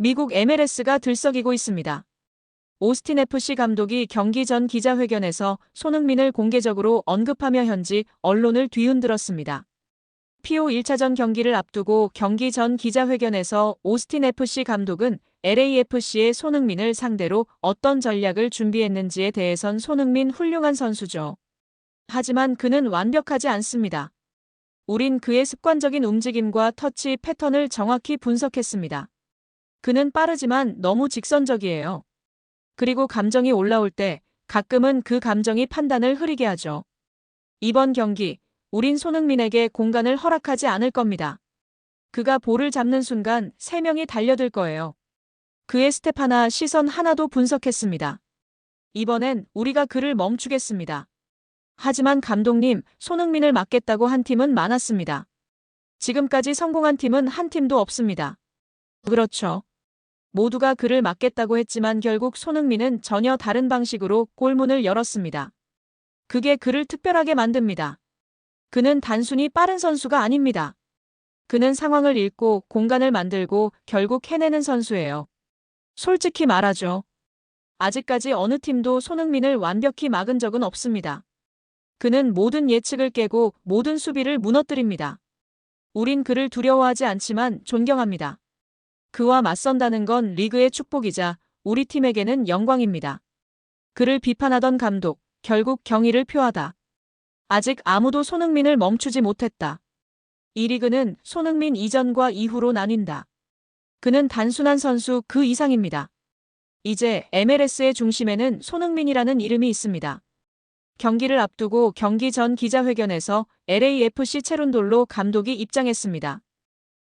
미국 MLS가 들썩이고 있습니다. 오스틴 FC 감독이 경기 전 기자회견에서 손흥민을 공개적으로 언급하며 현지 언론을 뒤흔들었습니다. PO 1차전 경기를 앞두고 경기 전 기자회견에서 오스틴 FC 감독은 LAFC의 손흥민을 상대로 어떤 전략을 준비했는지에 대해선 손흥민 훌륭한 선수죠. 하지만 그는 완벽하지 않습니다. 우린 그의 습관적인 움직임과 터치 패턴을 정확히 분석했습니다. 그는 빠르지만 너무 직선적이에요. 그리고 감정이 올라올 때 가끔은 그 감정이 판단을 흐리게 하죠. 이번 경기, 우린 손흥민에게 공간을 허락하지 않을 겁니다. 그가 볼을 잡는 순간 3명이 달려들 거예요. 그의 스텝 하나, 시선 하나도 분석했습니다. 이번엔 우리가 그를 멈추겠습니다. 하지만 감독님, 손흥민을 막겠다고 한 팀은 많았습니다. 지금까지 성공한 팀은 한 팀도 없습니다. 그렇죠. 모두가 그를 막겠다고 했지만 결국 손흥민은 전혀 다른 방식으로 골문을 열었습니다. 그게 그를 특별하게 만듭니다. 그는 단순히 빠른 선수가 아닙니다. 그는 상황을 읽고 공간을 만들고 결국 해내는 선수예요. 솔직히 말하죠. 아직까지 어느 팀도 손흥민을 완벽히 막은 적은 없습니다. 그는 모든 예측을 깨고 모든 수비를 무너뜨립니다. 우린 그를 두려워하지 않지만 존경합니다. 그와 맞선다는 건 리그의 축복이자 우리 팀에게는 영광입니다. 그를 비판하던 감독, 결국 경의를 표하다. 아직 아무도 손흥민을 멈추지 못했다. 이 리그는 손흥민 이전과 이후로 나뉜다. 그는 단순한 선수 그 이상입니다. 이제 MLS의 중심에는 손흥민이라는 이름이 있습니다. 경기를 앞두고 경기 전 기자회견에서 LAFC 체룬돌로 감독이 입장했습니다.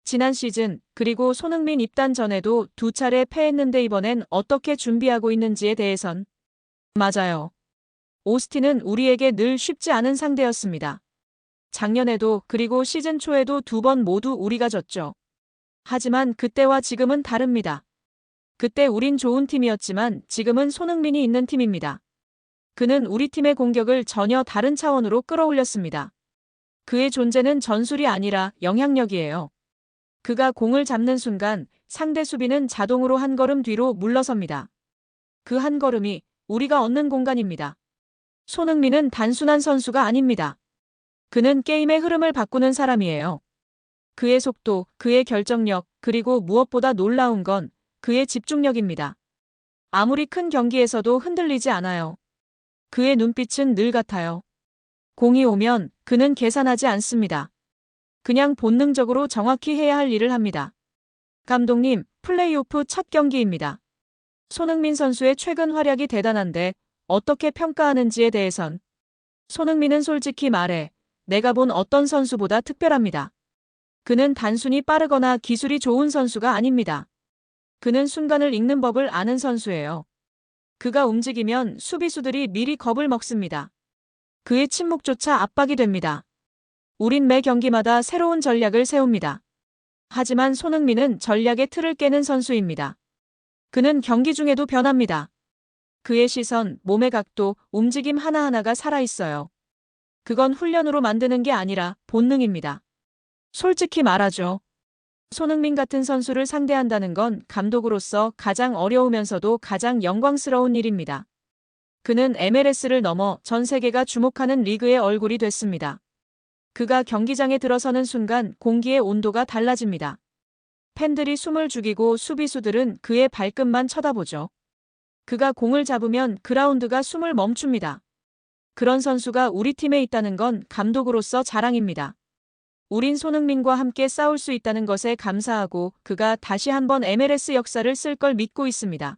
지난 시즌 그리고 손흥민 입단 전에도 2차례 패했는데 이번엔 어떻게 준비하고 있는지에 대해선 맞아요. 오스틴은 우리에게 늘 쉽지 않은 상대였습니다. 작년에도 그리고 시즌 초에도 2번 모두 우리가 졌죠. 하지만 그때와 지금은 다릅니다. 그때 우린 좋은 팀이었지만 지금은 손흥민이 있는 팀입니다. 그는 우리 팀의 공격을 전혀 다른 차원으로 끌어올렸습니다. 그의 존재는 전술이 아니라 영향력이에요. 그가 공을 잡는 순간 상대 수비는 자동으로 한 걸음 뒤로 물러섭니다. 그 한 걸음이 우리가 얻는 공간입니다. 손흥민은 단순한 선수가 아닙니다. 그는 게임의 흐름을 바꾸는 사람이에요. 그의 속도, 그의 결정력, 그리고 무엇보다 놀라운 건 그의 집중력입니다. 아무리 큰 경기에서도 흔들리지 않아요. 그의 눈빛은 늘 같아요. 공이 오면 그는 계산하지 않습니다. 그냥 본능적으로 정확히 해야 할 일을 합니다. 감독님, 플레이오프 첫 경기입니다. 손흥민 선수의 최근 활약이 대단한데 어떻게 평가하는지에 대해선 손흥민은 솔직히 말해 내가 본 어떤 선수보다 특별합니다. 그는 단순히 빠르거나 기술이 좋은 선수가 아닙니다. 그는 순간을 읽는 법을 아는 선수예요. 그가 움직이면 수비수들이 미리 겁을 먹습니다. 그의 침묵조차 압박이 됩니다. 우린 매 경기마다 새로운 전략을 세웁니다. 하지만 손흥민은 전략의 틀을 깨는 선수입니다. 그는 경기 중에도 변합니다. 그의 시선, 몸의 각도, 움직임 하나하나가 살아있어요. 그건 훈련으로 만드는 게 아니라 본능입니다. 솔직히 말하죠. 손흥민 같은 선수를 상대한다는 건 감독으로서 가장 어려우면서도 가장 영광스러운 일입니다. 그는 MLS를 넘어 전 세계가 주목하는 리그의 얼굴이 됐습니다. 그가 경기장에 들어서는 순간 공기의 온도가 달라집니다. 팬들이 숨을 죽이고 수비수들은 그의 발끝만 쳐다보죠. 그가 공을 잡으면 그라운드가 숨을 멈춥니다. 그런 선수가 우리 팀에 있다는 건 감독으로서 자랑입니다. 우린 손흥민과 함께 싸울 수 있다는 것에 감사하고 그가 다시 한번 MLS 역사를 쓸 걸 믿고 있습니다.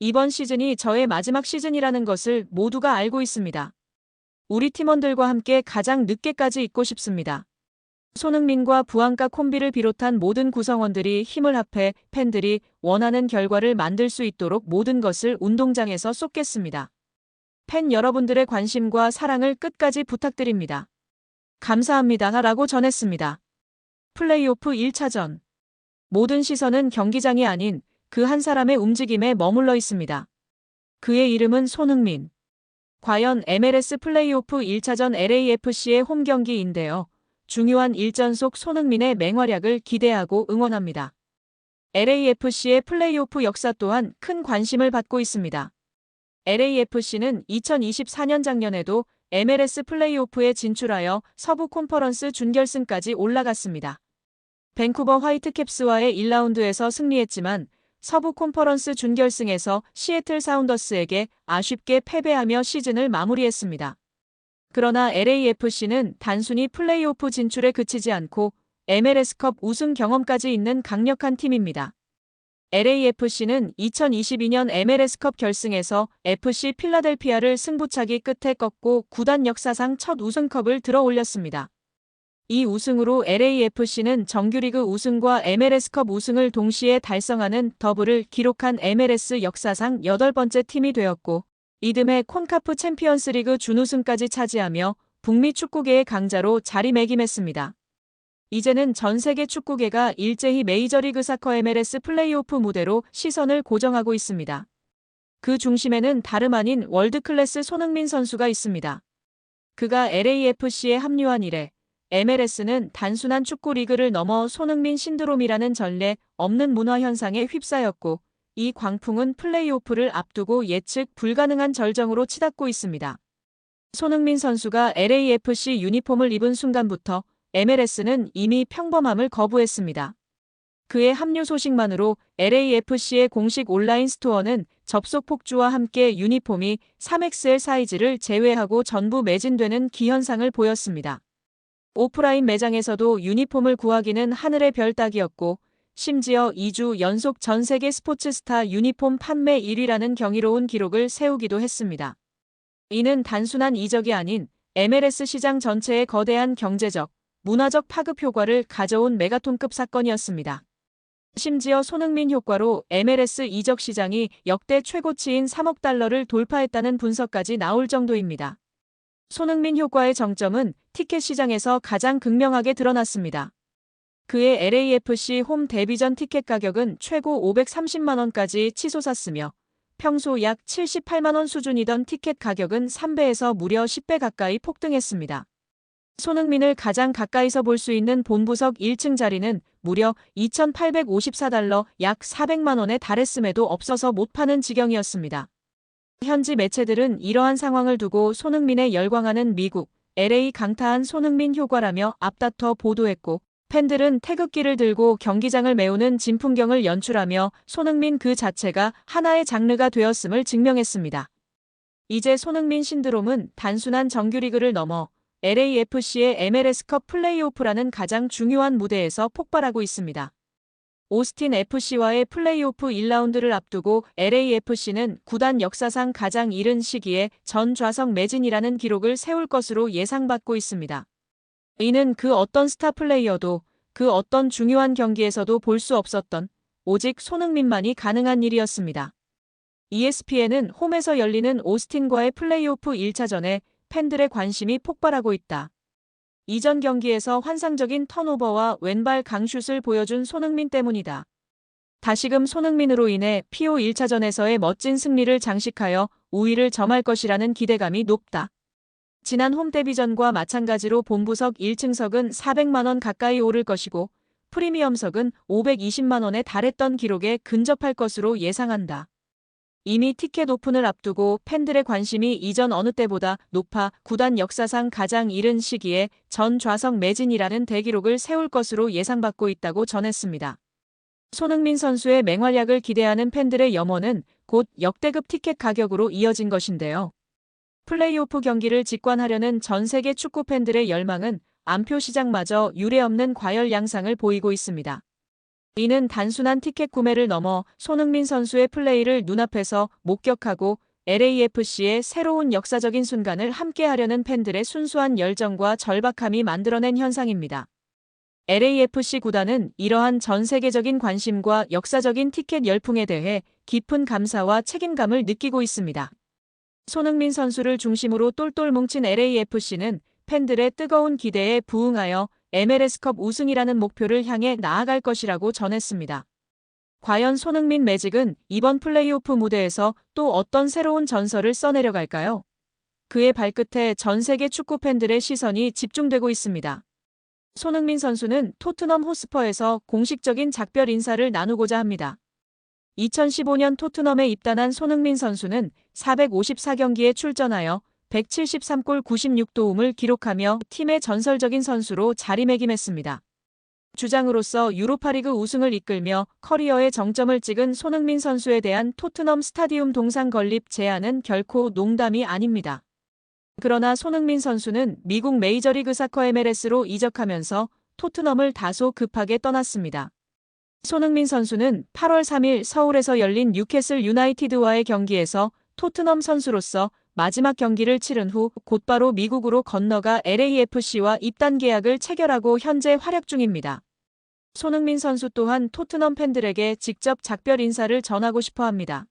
이번 시즌이 저의 마지막 시즌이라는 것을 모두가 알고 있습니다. 우리 팀원들과 함께 가장 늦게까지 있고 싶습니다. 손흥민과 부안카 콤비를 비롯한 모든 구성원들이 힘을 합해 팬들이 원하는 결과를 만들 수 있도록 모든 것을 운동장에서 쏟겠습니다. 팬 여러분들의 관심과 사랑을 끝까지 부탁드립니다. 감사합니다. 라고 전했습니다. 플레이오프 1차전. 모든 시선은 경기장이 아닌 그 한 사람의 움직임에 머물러 있습니다. 그의 이름은 손흥민. 과연 MLS 플레이오프 1차전 LAFC의 홈 경기인데요. 중요한 일전 속 손흥민의 맹활약을 기대하고 응원합니다. LAFC의 플레이오프 역사 또한 큰 관심을 받고 있습니다. LAFC는 2024년 작년에도 MLS 플레이오프에 진출하여 서부 콘퍼런스 준결승까지 올라갔습니다. 밴쿠버 화이트캡스와의 1라운드에서 승리했지만 서부 콘퍼런스 준결승에서 시애틀 사운더스에게 아쉽게 패배하며 시즌을 마무리했습니다. 그러나 LAFC는 단순히 플레이오프 진출에 그치지 않고 MLS컵 우승 경험까지 있는 강력한 팀입니다. LAFC는 2022년 MLS컵 결승에서 FC 필라델피아를 승부차기 끝에 꺾고 구단 역사상 첫 우승컵을 들어 올렸습니다. 이 우승으로 LAFC는 정규리그 우승과 MLS컵 우승을 동시에 달성하는 더블을 기록한 MLS 역사상 8번째 팀이 되었고 이듬해 콘카프 챔피언스리그 준우승까지 차지하며 북미 축구계의 강자로 자리매김했습니다. 이제는 전 세계 축구계가 일제히 메이저리그 사커 MLS 플레이오프 무대로 시선을 고정하고 있습니다. 그 중심에는 다름 아닌 월드클래스 손흥민 선수가 있습니다. 그가 LAFC에 합류한 이래 MLS는 단순한 축구 리그를 넘어 손흥민 신드롬이라는 전례 없는 문화 현상에 휩싸였고 이 광풍은 플레이오프를 앞두고 예측 불가능한 절정으로 치닫고 있습니다. 손흥민 선수가 LAFC 유니폼을 입은 순간부터 MLS는 이미 평범함을 거부했습니다. 그의 합류 소식만으로 LAFC의 공식 온라인 스토어는 접속 폭주와 함께 유니폼이 3XL 사이즈를 제외하고 전부 매진되는 기현상을 보였습니다. 오프라인 매장에서도 유니폼을 구하기는 하늘의 별 따기였고 심지어 2주 연속 전 세계 스포츠 스타 유니폼 판매 1위라는 경이로운 기록을 세우기도 했습니다. 이는 단순한 이적이 아닌 MLS 시장 전체의 거대한 경제적, 문화적 파급 효과를 가져온 메가톤급 사건이었습니다. 심지어 손흥민 효과로 MLS 이적 시장이 역대 최고치인 3억 달러를 돌파했다는 분석까지 나올 정도입니다. 손흥민 효과의 정점은 티켓 시장에서 가장 극명하게 드러났습니다. 그의 LAFC 홈 데뷔전 티켓 가격은 최고 530만 원까지 치솟았으며 평소 약 78만 원 수준이던 티켓 가격은 3배에서 무려 10배 가까이 폭등했습니다. 손흥민을 가장 가까이서 볼 수 있는 본부석 1층 자리는 무려 2,854달러 약 400만 원에 달했음에도 없어서 못 파는 지경이었습니다. 현지 매체들은 이러한 상황을 두고 손흥민에 열광하는 미국, LA 강타한 손흥민 효과라며 앞다퉈 보도했고 팬들은 태극기를 들고 경기장을 메우는 진풍경을 연출하며 손흥민 그 자체가 하나의 장르가 되었음을 증명했습니다. 이제 손흥민 신드롬은 단순한 정규리그를 넘어 LAFC의 MLS컵 플레이오프라는 가장 중요한 무대에서 폭발하고 있습니다. 오스틴 FC와의 플레이오프 1라운드를 앞두고 LAFC는 구단 역사상 가장 이른 시기에 전 좌석 매진이라는 기록을 세울 것으로 예상받고 있습니다. 이는 그 어떤 스타 플레이어도 그 어떤 중요한 경기에서도 볼 수 없었던 오직 손흥민만이 가능한 일이었습니다. ESPN은 홈에서 열리는 오스틴과의 플레이오프 1차전에 팬들의 관심이 폭발하고 있다. 이전 경기에서 환상적인 턴오버와 왼발 강슛을 보여준 손흥민 때문이다. 다시금 손흥민으로 인해 PO 1차전에서의 멋진 승리를 장식하여 우위를 점할 것이라는 기대감이 높다. 지난 홈 데뷔전과 마찬가지로 본부석 1층석은 400만 원 가까이 오를 것이고 프리미엄석은 520만 원에 달했던 기록에 근접할 것으로 예상한다. 이미 티켓 오픈을 앞두고 팬들의 관심이 이전 어느 때보다 높아 구단 역사상 가장 이른 시기에 전 좌석 매진이라는 대기록을 세울 것으로 예상받고 있다고 전했습니다. 손흥민 선수의 맹활약을 기대하는 팬들의 염원은 곧 역대급 티켓 가격으로 이어진 것인데요. 플레이오프 경기를 직관하려는 전 세계 축구 팬들의 열망은 안표 시장마저 유례없는 과열 양상을 보이고 있습니다. 이는 단순한 티켓 구매를 넘어 손흥민 선수의 플레이를 눈앞에서 목격하고 LAFC의 새로운 역사적인 순간을 함께하려는 팬들의 순수한 열정과 절박함이 만들어낸 현상입니다. LAFC 구단은 이러한 전 세계적인 관심과 역사적인 티켓 열풍에 대해 깊은 감사와 책임감을 느끼고 있습니다. 손흥민 선수를 중심으로 똘똘 뭉친 LAFC는 팬들의 뜨거운 기대에 부응하여 MLS컵 우승이라는 목표를 향해 나아갈 것이라고 전했습니다. 과연 손흥민 매직은 이번 플레이오프 무대에서 또 어떤 새로운 전설을 써내려갈까요? 그의 발끝에 전 세계 축구 팬들의 시선이 집중되고 있습니다. 손흥민 선수는 토트넘 호스퍼에서 공식적인 작별 인사를 나누고자 합니다. 2015년 토트넘에 입단한 손흥민 선수는 454경기에 출전하여 173골 96도움을 기록하며 팀의 전설적인 선수로 자리매김했습니다. 주장으로서 유로파리그 우승을 이끌며 커리어의 정점을 찍은 손흥민 선수에 대한 토트넘 스타디움 동상 건립 제안은 결코 농담이 아닙니다. 그러나 손흥민 선수는 미국 메이저리그 사커 MLS로 이적하면서 토트넘을 다소 급하게 떠났습니다. 손흥민 선수는 8월 3일 서울에서 열린 뉴캐슬 유나이티드와의 경기에서 토트넘 선수로서 마지막 경기를 치른 후 곧바로 미국으로 건너가 LAFC와 입단 계약을 체결하고 현재 활약 중입니다. 손흥민 선수 또한 토트넘 팬들에게 직접 작별 인사를 전하고 싶어 합니다.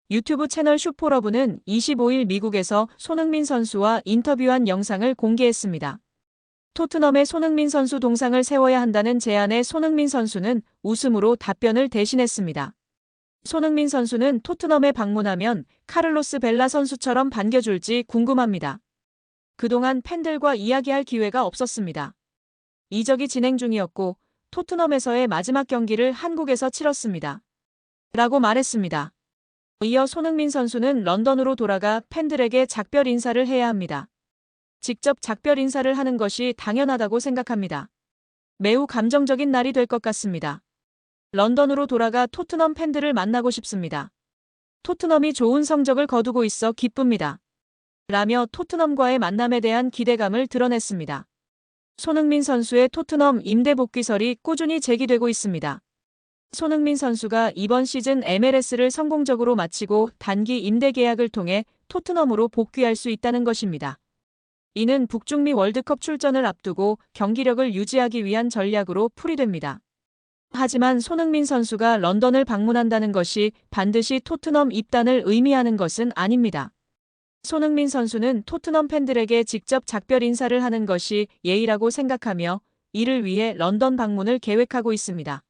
유튜브 채널 슈퍼러브는 25일 미국에서 손흥민 선수와 인터뷰한 영상을 공개했습니다. 토트넘의 손흥민 선수 동상을 세워야 한다는 제안에 손흥민 선수는 웃음으로 답변을 대신했습니다. 손흥민 선수는 토트넘에 방문하면 카를로스 벨라 선수처럼 반겨줄지 궁금합니다. 그동안 팬들과 이야기할 기회가 없었습니다. 이적이 진행 중이었고 토트넘에서의 마지막 경기를 한국에서 치렀습니다. 라고 말했습니다. 이어 손흥민 선수는 런던으로 돌아가 팬들에게 작별 인사를 해야 합니다. 직접 작별 인사를 하는 것이 당연하다고 생각합니다. 매우 감정적인 날이 될 것 같습니다. 런던으로 돌아가 토트넘 팬들을 만나고 싶습니다. 토트넘이 좋은 성적을 거두고 있어 기쁩니다. 라며 토트넘과의 만남에 대한 기대감을 드러냈습니다. 손흥민 선수의 토트넘 임대 복귀설이 꾸준히 제기되고 있습니다. 손흥민 선수가 이번 시즌 MLS를 성공적으로 마치고 단기 임대 계약을 통해 토트넘으로 복귀할 수 있다는 것입니다. 이는 북중미 월드컵 출전을 앞두고 경기력을 유지하기 위한 전략으로 풀이됩니다. 하지만 손흥민 선수가 런던을 방문한다는 것이 반드시 토트넘 입단을 의미하는 것은 아닙니다. 손흥민 선수는 토트넘 팬들에게 직접 작별 인사를 하는 것이 예의라고 생각하며 이를 위해 런던 방문을 계획하고 있습니다.